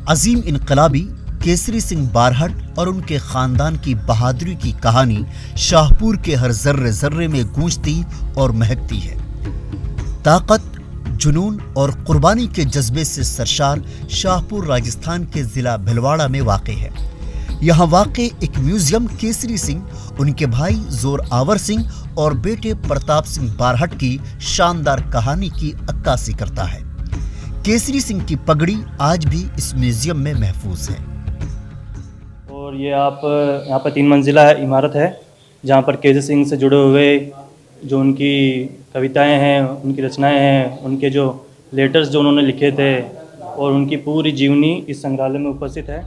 अजीम इनकलाबी केसरी सिंह बारहट और उनके खानदान की बहादुरी की कहानी शाहपुर के हर जर्रे जर्रे में गूंजती और महकती है। ताकत, जुनून और कुर्बानी के जज्बे से सरशार शाहपुर राजस्थान के जिला भिलवाड़ा में वाक़े है। यहाँ वाक़े एक म्यूजियम केसरी सिंह, उनके भाई जोरावर सिंह और बेटे प्रताप सिंह बारहट की शानदार कहानी की अक्कासी करता है। केसरी सिंह की पगड़ी आज भी इस म्यूजियम में महफूज है। और ये आप यहाँ पर 3 मंजिला इमारत है जहाँ पर केसरी सिंह से जुड़े हुए जो उनकी कविताएं हैं, उनकी रचनाएं हैं, उनके जो लेटर्स जो उन्होंने लिखे थे और उनकी पूरी जीवनी इस संग्रहालय में उपस्थित है।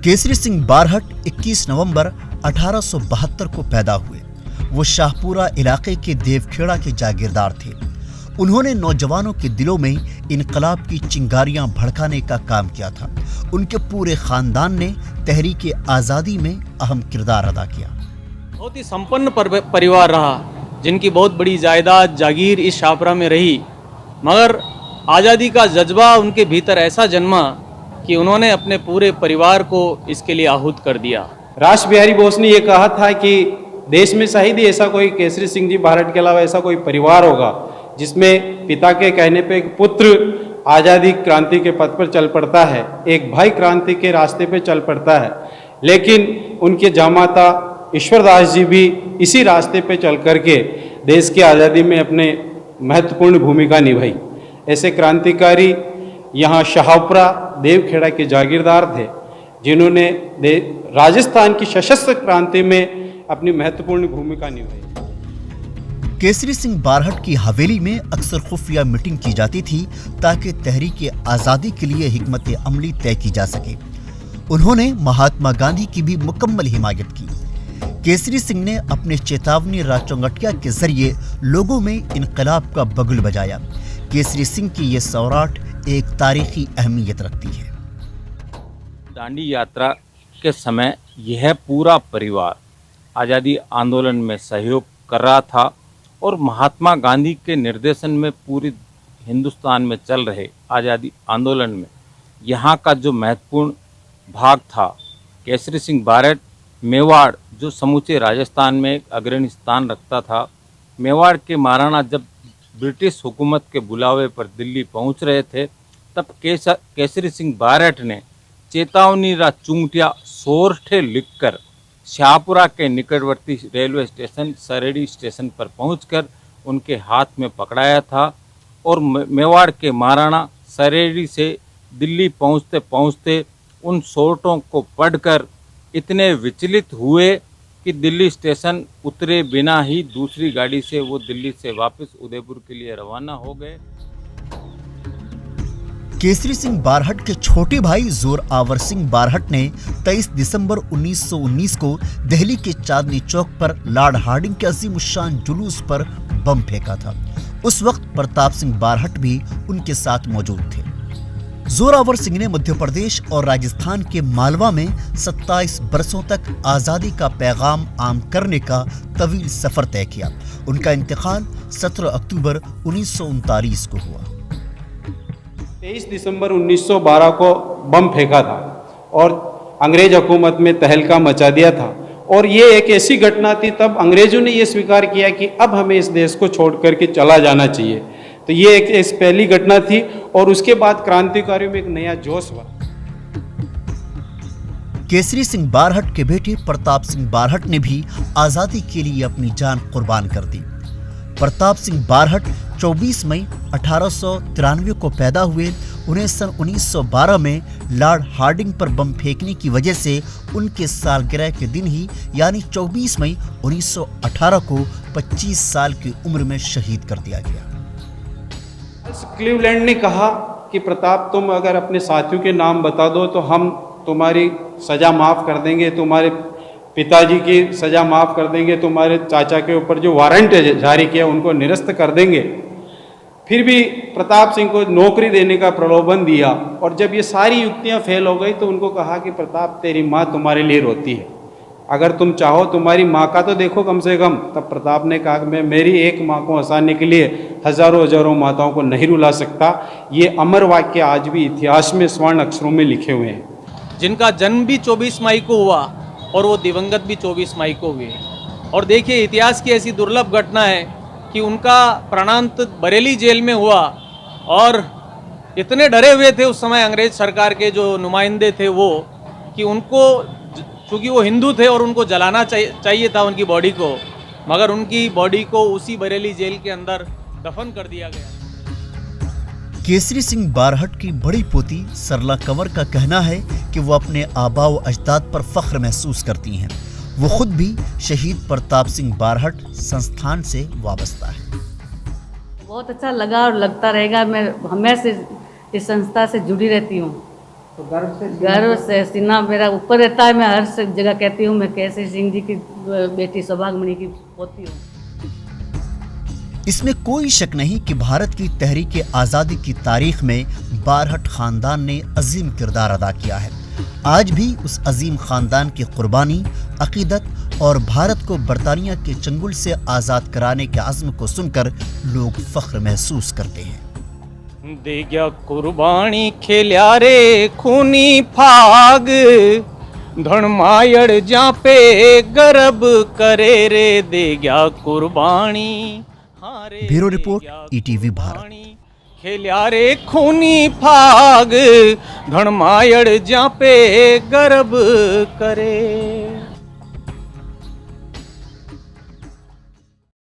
केसरी सिंह बारहट 21 नवंबर 1872 को पैदा हुए। वो शाहपुरा इलाके के देवखेड़ा के जागीरदार थे। उन्होंने नौजवानों के दिलों में इनकलाब की चिंगारियां भड़काने का काम किया था। उनके पूरे खानदान ने तहरीक आज़ादी में अहम किरदार अदा किया। बहुत ही संपन्न परिवार रहा, जिनकी बहुत बड़ी जायदाद जागीर इस शाहपुरा में रही, मगर आज़ादी का जज्बा उनके भीतर ऐसा जन्मा कि उन्होंने अपने पूरे परिवार को इसके लिए आहूत कर दिया। रास बिहारी बोस ने यह कहा था कि देश में शायद ही ऐसा कोई केसरी सिंह जी बारहट के अलावा ऐसा कोई परिवार होगा जिसमें पिता के कहने पे एक पुत्र आज़ादी क्रांति के पथ पर चल पड़ता है, एक भाई क्रांति के रास्ते पे चल पड़ता है। लेकिन उनके जामाता ईश्वरदास जी भी इसी रास्ते पे चल करके देश की आज़ादी में अपने महत्वपूर्ण भूमिका निभाई। ऐसे क्रांतिकारी यहाँ शाहपुरा देवखेड़ा के जागीरदार थे जिन्होंने राजस्थान की सशस्त्र क्रांति में अपनी महत्वपूर्ण भूमिका निभाई। केसरी सिंह बारहट की हवेली में अक्सर खुफिया मीटिंग की जाती थी ताकि तहरीक आज़ादी के लिए हिकमत अमली तय की जा सके। उन्होंने महात्मा गांधी की भी मुकम्मल हिमायत की। केसरी सिंह ने अपने चेतावनी राचौंगटिया के जरिए लोगों में इनकलाब का बगुल बजाया। केसरी सिंह की ये सौराठ एक तारीखी अहमियत रखती है। दांडी यात्रा के समय यह पूरा परिवार आज़ादी आंदोलन में सहयोग कर रहा था और महात्मा गांधी के निर्देशन में पूरी हिंदुस्तान में चल रहे आज़ादी आंदोलन में यहाँ का जो महत्वपूर्ण भाग था। केसरी सिंह बारहट मेवाड़, जो समूचे राजस्थान में एक अग्रणी स्थान रखता था, मेवाड़ के महाराणा जब ब्रिटिश हुकूमत के बुलावे पर दिल्ली पहुँच रहे थे, तब केसरी सिंह बारहट ने चेतावनी रा चुंगटिया सोरठे लिखकर शाहपुरा के निकटवर्ती रेलवे स्टेशन सरेडी स्टेशन पर पहुंचकर उनके हाथ में पकड़ाया था और मेवाड़ के महाराणा सरेडी से दिल्ली पहुंचते पहुंचते उन सोर्टों को पढ़कर इतने विचलित हुए कि दिल्ली स्टेशन उतरे बिना ही दूसरी गाड़ी से वो दिल्ली से वापस उदयपुर के लिए रवाना हो गए। केसरी सिंह बारहट के छोटे भाई जोरावर सिंह बारहट ने 23 दिसंबर 1919 को दिल्ली के चांदनी चौक पर लॉर्ड हार्डिंग के अजीमुशान जुलूस पर बम फेंका था। उस वक्त प्रताप सिंह बारहट भी उनके साथ मौजूद थे। जोरावर सिंह ने मध्य प्रदेश और राजस्थान के मालवा में 27 बरसों तक आज़ादी का पैगाम आम करने का तवील सफर तय किया। उनका इंतकाल 17 अक्टूबर 1939 को हुआ। 23 दिसंबर 1912 को बम फेंका था और अंग्रेज हुकूमत में तहलका मचा दिया था। और ये एक ऐसी घटना थी, तब अंग्रेजों ने ये स्वीकार किया कि अब हमें इस देश को छोड़ करके चला जाना चाहिए। तो ये एक पहली घटना थी और उसके बाद क्रांतिकारियों में एक नया जोश हुआ। केसरी सिंह बारहट के बेटे प्रताप सिंह बारहट ने भी आज़ादी के लिए अपनी जान कुर्बान कर दी। प्रताप सिंह बारहट 24 मई 1893 को पैदा हुए। उन्हें सन 1912 में लॉर्ड हार्डिंग पर बम फेंकने की वजह से उनके सालगिरह के दिन ही यानी 24 मई 1918 को 25 साल की उम्र में शहीद कर दिया गया। क्लीवलैंड ने कहा कि प्रताप, तुम अगर अपने साथियों के नाम बता दो तो हम तुम्हारी सज़ा माफ़ कर देंगे, तुम्हारे पिताजी की सज़ा माफ़ कर देंगे, तुम्हारे चाचा के ऊपर जो वारंट जारी किया उनको निरस्त कर देंगे। फिर भी प्रताप सिंह को नौकरी देने का प्रलोभन दिया और जब ये सारी युक्तियां फेल हो गई तो उनको कहा कि प्रताप, तेरी माँ तुम्हारे लिए रोती है, अगर तुम चाहो तुम्हारी माँ का तो देखो कम से कम। तब प्रताप ने कहा कि मैं मेरी एक माँ को हंसाने के लिए हजारों हजारों माताओं को नहीं रुला सकता। ये अमर वाक्य आज भी इतिहास में स्वर्ण अक्षरों में लिखे हुए हैं। जिनका जन्म भी 24 मई को हुआ और वो दिवंगत भी 24 मई को हुए। और देखिए इतिहास की ऐसी दुर्लभ घटना है कि उनका प्राणांत बरेली जेल में हुआ और इतने डरे हुए थे उस समय अंग्रेज सरकार के जो नुमाइंदे थे वो, कि उनको, चूँकि वो हिंदू थे और उनको जलाना चाहिए था उनकी बॉडी को, मगर उनकी बॉडी को उसी बरेली जेल के अंदर दफन कर दिया गया। केसरी सिंह बारहट की बड़ी पोती सरला कंवर का कहना है कि वो अपने आबाओ अजदाद पर फख्र महसूस करती हैं। वो खुद भी शहीद प्रताप सिंह बारहट संस्थान से वाबस्ता है। बहुत अच्छा लगा और लगता रहेगा। मैं हमेशा इस संस्था से जुड़ी रहती हूँ, तो गर्व से सीना मेरा ऊपर रहता है। मैं हर जगह कहती हूँ मैं केसरी सिंह जी की बेटी सौभाग्यमणि की पोती हूँ। इसमें कोई शक नहीं कि भारत की तहरीक आज़ादी की तारीख में बारहट खानदान ने अजीम किरदार अदा किया है। आज भी उस अजीम खानदान की कुर्बानी, अकीदत और भारत को बरतानिया के चंगुल से आज़ाद कराने के अज़्म को सुनकर लोग फख्र महसूस करते हैं। दे गया कुर्बानी खेल्या रे खूनी फाग, धनमायड़ जा पे गर्भ करे रे, दे गया कुर्बानी। Bureau report ETV Bharat. खेल्या रे खूनी फाग, धनमायड़ जा पे गर्भ करे।